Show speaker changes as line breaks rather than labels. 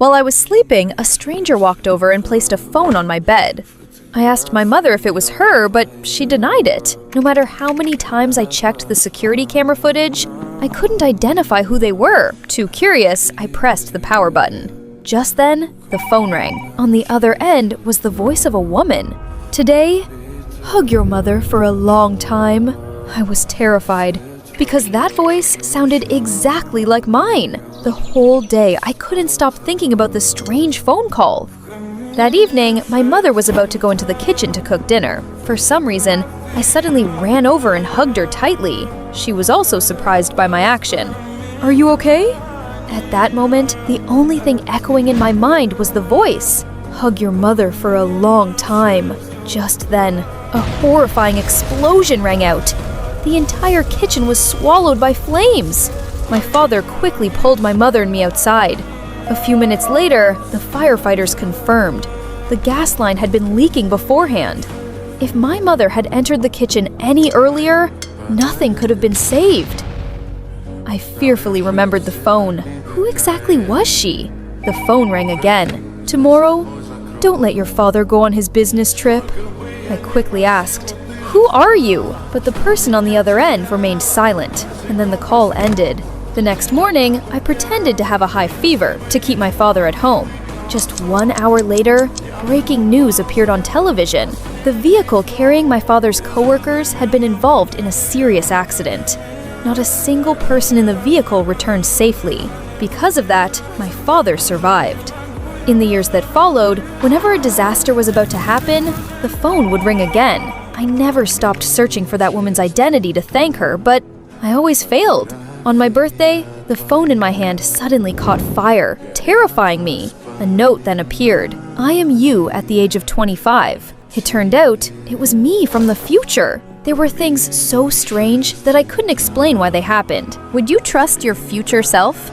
While I was sleeping, a stranger walked over and placed a phone on my bed. I asked my mother if it was her, but she denied it. No matter how many times I checked the security camera footage, I couldn't identify who they were. Too curious, I pressed the power button. Just then, the phone rang. On the other end was the voice of a woman. Today, hug your mother for a long time. I was terrified, because that voice sounded exactly like mine. The whole day, I couldn't stop thinking about the strange phone call. That evening, my mother was about to go into the kitchen to cook dinner. For some reason, I suddenly ran over and hugged her tightly. She was also surprised by my action. "Are you okay?" At that moment, the only thing echoing in my mind was the voice. Hug your mother for a long time. Just then, a horrifying explosion rang out. The entire kitchen was swallowed by flames. My father quickly pulled my mother and me outside. A few minutes later, the firefighters confirmed the gas line had been leaking beforehand. If my mother had entered the kitchen any earlier, nothing could have been saved. I fearfully remembered the phone. Who exactly was she? The phone rang again. "Tomorrow, don't let your father go on his business trip." I quickly asked, "Who are you?" But the person on the other end remained silent, and then the call ended. The next morning, I pretended to have a high fever to keep my father at home. Just 1 hour later, breaking news appeared on television. The vehicle carrying my father's coworkers had been involved in a serious accident. Not a single person in the vehicle returned safely. Because of that, my father survived. In the years that followed, whenever a disaster was about to happen, the phone would ring again. I never stopped searching for that woman's identity to thank her, but I always failed. On my birthday, the phone in my hand suddenly caught fire, terrifying me. A note then appeared. "I am you at the age of 25. It turned out it was me from the future. There were things so strange that I couldn't explain why they happened. Would you trust your future self?